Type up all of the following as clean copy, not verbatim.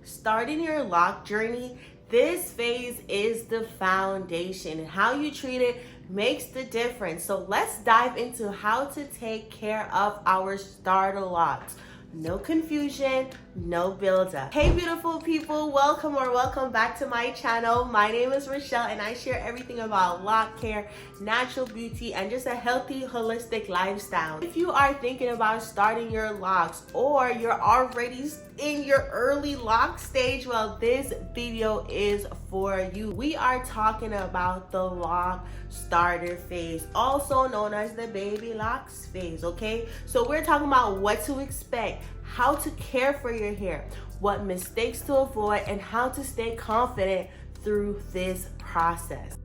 Starting your lock journey, this phase is the foundation, and how you treat it makes the difference. So let's dive into how to take care of our starter locks. No confusion, no buildup. Hey beautiful people, welcome back to my channel. My name is Rushell and I share everything about lock care, natural beauty, and just a healthy, holistic lifestyle. If you are thinking about starting your locks or you're already in your early lock stage, well, this video is for you. We are talking about the lock starter phase, also known as the baby locks phase, okay? So we're talking about what to expect, how to care for your hair, what mistakes to avoid, and how to stay confident through this process.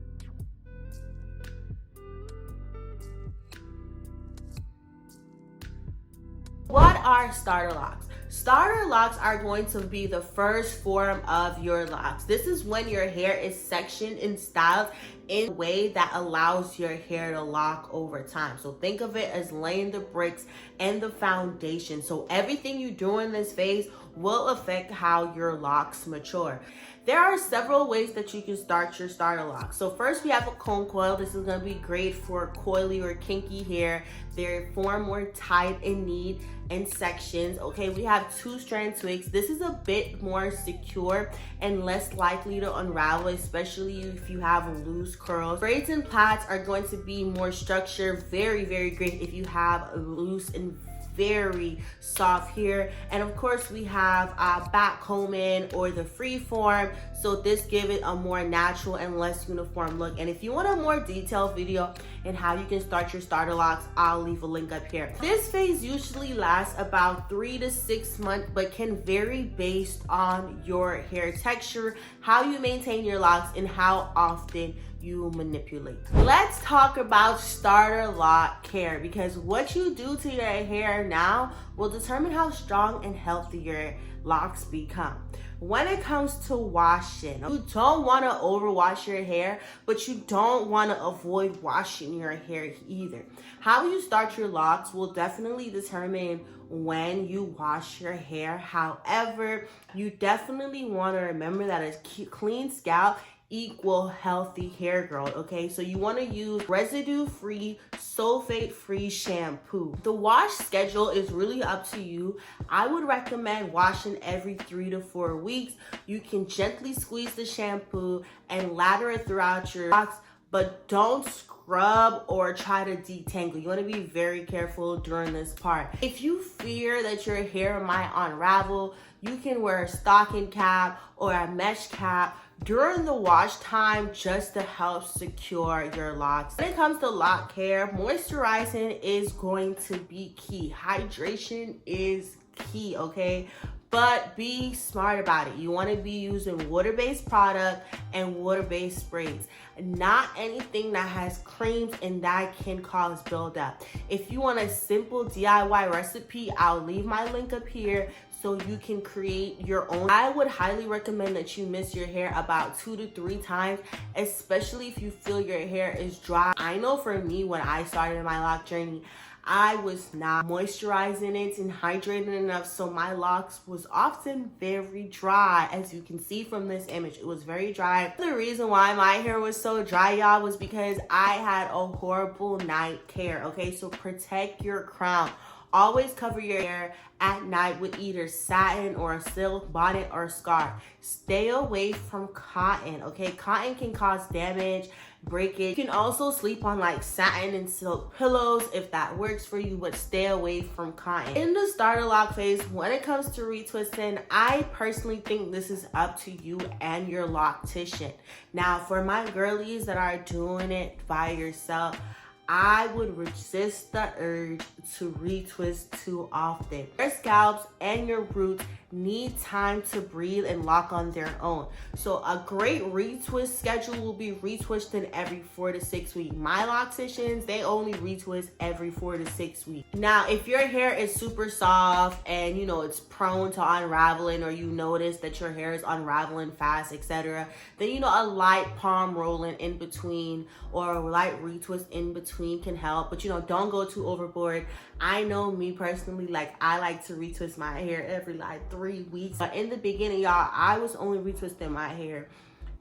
What are starter locks? Starter locks are going to be the first form of your locks. This is when your hair is sectioned and styled in a way that allows your hair to lock over time. So think of it as laying the bricks and the foundation. So everything you do in this phase will affect how your locks mature. There are several ways that you can start your starter locks. So first we have a comb coil. This is going to be great for coily or kinky hair. They form more tight and neat in sections. Okay, we have two-strand twigs. This is a bit more secure and less likely to unravel, especially if you have loose curls. Braids and plaits are going to be more structured, very great if you have loose and very soft hair. And of course we have back combing or the freeform, so this gives it a more natural and less uniform look. And if you want a more detailed video and how you can start your starter locks, I'll leave a link up here. This phase usually lasts about 3 to 6 months, but can vary based on your hair texture, how you maintain your locks, and how often you manipulate. Let's talk about starter lock care, because what you do to your hair now will determine how strong and healthy your locks become. When it comes to washing, you don't want to overwash your hair, but you don't want to avoid washing your hair either. How you start your locks will definitely determine when you wash your hair. However, you definitely want to remember that a clean scalp equal healthy hair growth. Okay, so you want to use residue-free, sulfate-free shampoo. The wash schedule is really up to you. I would recommend washing every 3 to 4 weeks. You can gently squeeze the shampoo and lather it throughout your locks, but don't scrub or try to detangle. You want to be very careful during this part. If you fear that your hair might unravel, you can wear a stocking cap or a mesh cap during the wash time just to help secure your locks. When it comes to lock care, moisturizing is going to be key. Hydration is key, okay? But be smart about it. You want to be using water-based product and water-based sprays, not anything that has creams and that can cause buildup. If you want a simple DIY recipe, I'll leave my link up here so you can create your own. I would highly recommend that you mist your hair about 2 to 3 times, especially if you feel your hair is dry. I know for me, when I started my lock journey, I was not moisturizing it and hydrating enough, so my locks was often very dry. As you can see from this image, it was very dry. The reason why my hair was so dry, y'all, was because I had a horrible night care. Okay, so protect your crown. Always cover your hair at night with either satin or a silk bonnet or scarf. Stay away from cotton, okay? Cotton can cause damage, breakage. You can also sleep on like satin and silk pillows if that works for you, but stay away from cotton. In the starter lock phase, when it comes to retwisting, I personally think this is up to you and your loctician. Now, for my girlies that are doing it by yourself, I would resist the urge to retwist too often. Your scalps and your roots need time to breathe and lock on their own. So a great retwist schedule will be retwisting every 4 to 6 weeks. My locticians, they only retwist every 4 to 6 weeks. Now, if your hair is super soft and you know it's prone to unraveling, or you notice that your hair is unraveling fast, etc., then you know a light palm rolling in between or a light retwist in between can help. But you know, don't go too overboard. I know me personally, like I like to retwist my hair every like 3 weeks. But in the beginning, y'all, I was only retwisting my hair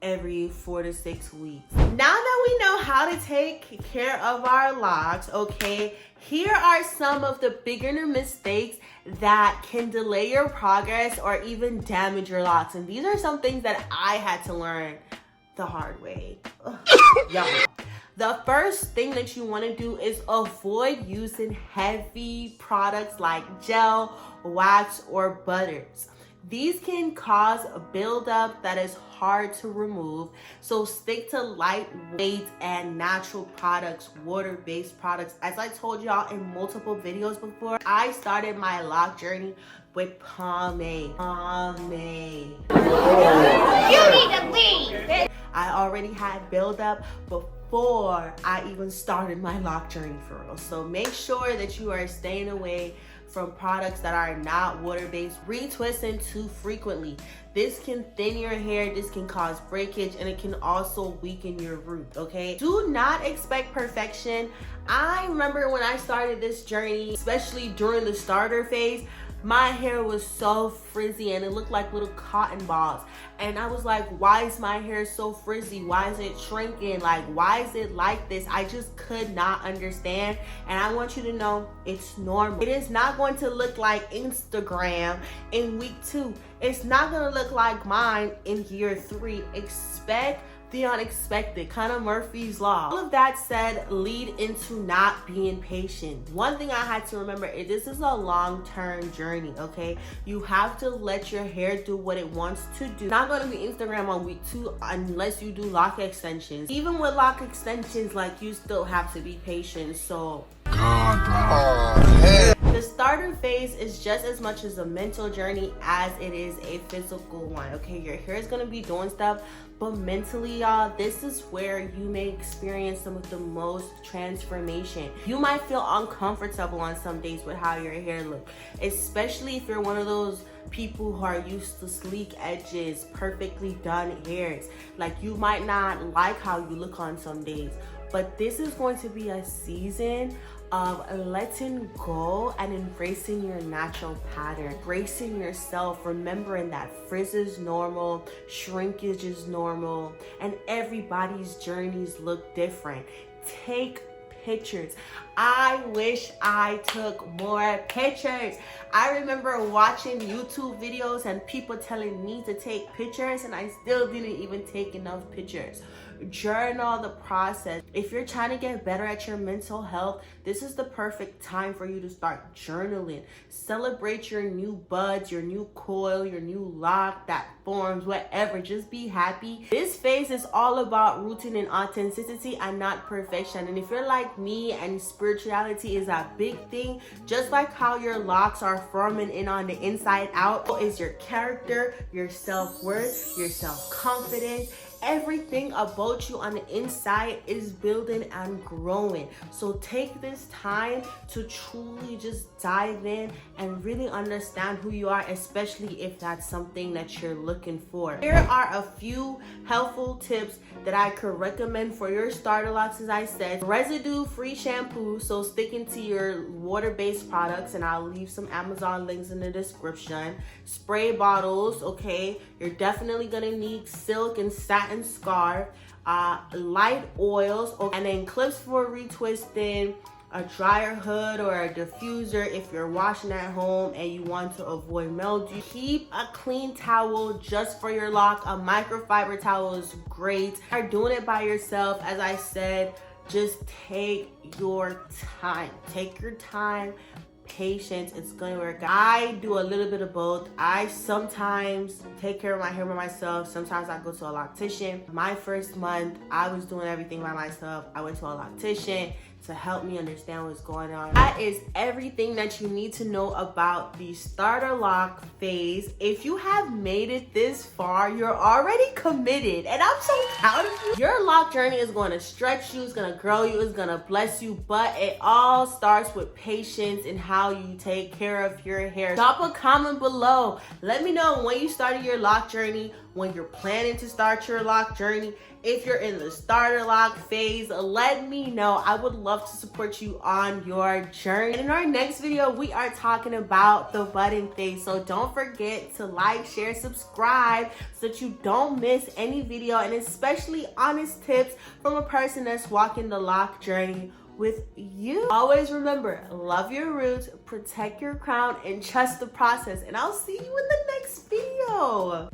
every 4 to 6 weeks. Now that we know how to take care of our locks, okay, here are some of the beginner mistakes that can delay your progress or even damage your locks. And these are some things that I had to learn the hard way. Y'all. The first thing that you want to do is avoid using heavy products like gel, wax, or butters. These can cause a buildup that is hard to remove, so stick to lightweight and natural products, water-based products. As I told y'all in multiple videos before, I started my lock journey with pomade. You need to leave! I already had buildup before I even started my lock journey for real. So make sure that you are staying away from products that are not water-based. Retwisting too frequently. This can thin your hair, this can cause breakage, and it can also weaken your root, okay? Do not expect perfection. I remember when I started this journey, especially during the starter phase, my hair was so frizzy and it looked like little cotton balls. And I was like, why is my hair so frizzy? Why is it shrinking? Like, why is it like this? I just could not understand. And I want you to know it's normal. It is not going to look like Instagram in week 2. It's not going to look like mine in year 3. Expect the unexpected, kind of Murphy's Law. All of that said, lead into not being patient. One thing I had to remember is this is a long-term journey, okay? You have to let your hair do what it wants to do. It's not gonna be Instagram on week 2 unless you do lock extensions. Even with lock extensions, like, you still have to be patient, so. God, bro. The starter phase is just as much as a mental journey as it is a physical one, okay? Your hair is gonna be doing stuff, but mentally, y'all, this is where you may experience some of the most transformation. You might feel uncomfortable on some days with how your hair looks, especially if you're one of those people who are used to sleek edges, perfectly done hairs. Like, you might not like how you look on some days, but this is going to be a season of letting go and embracing your natural pattern, embracing yourself, remembering that frizz is normal, shrinkage is normal, and everybody's journeys look different. Take pictures. I wish I took more pictures. I remember watching YouTube videos and people telling me to take pictures, and I still didn't even take enough pictures. Journal the process. If you're trying to get better at your mental health, this is the perfect time for you to start journaling. Celebrate your new buds, your new coil, your new lock that forms, whatever. Just be happy. This phase is all about routine and authenticity and not perfection. And if you're like me and spirituality is a big thing, just like how your locks are forming in on the inside out, is your character, your self-worth, your self-confidence. Everything about you on the inside is building and growing. So take this time to truly just dive in and really understand who you are, especially if that's something that you're looking for. Here are a few helpful tips that I could recommend for your starter locks. As I said, residue-free shampoo, so sticking to your water-based products, and I'll leave some Amazon links in the description. Spray bottles, okay? You're definitely gonna need silk and satin scarf, light oils, and then clips for retwisting, a dryer hood or a diffuser if you're washing at home and you want to avoid mildew. Keep a clean towel just for your lock. A microfiber towel is great. If you're doing it by yourself, as I said, just take your time. Take your time. Patience, it's gonna work. I do a little bit of both. I sometimes take care of my hair by myself. Sometimes I go to a loctician. My first month, I was doing everything by myself. I went to a loctician to help me understand what's going on. That is everything that you need to know about the starter lock phase. If you have made it this far, you're already committed, and I'm so proud of you. Your lock journey is going to stretch you, it's going to grow you, it's going to bless you, but it all starts with patience and how you take care of your hair. Drop a comment below. Let me know when you started your lock journey, when you're planning to start your lock journey, If you're in the starter lock phase, let me know. I would love to support you on your journey. And in our next video, we are talking about the budding phase. So don't forget to like, share, subscribe so that you don't miss any video, and especially honest tips from a person that's walking the lock journey with you. Always remember, love your roots, protect your crown, and trust the process. And I'll see you in the next video.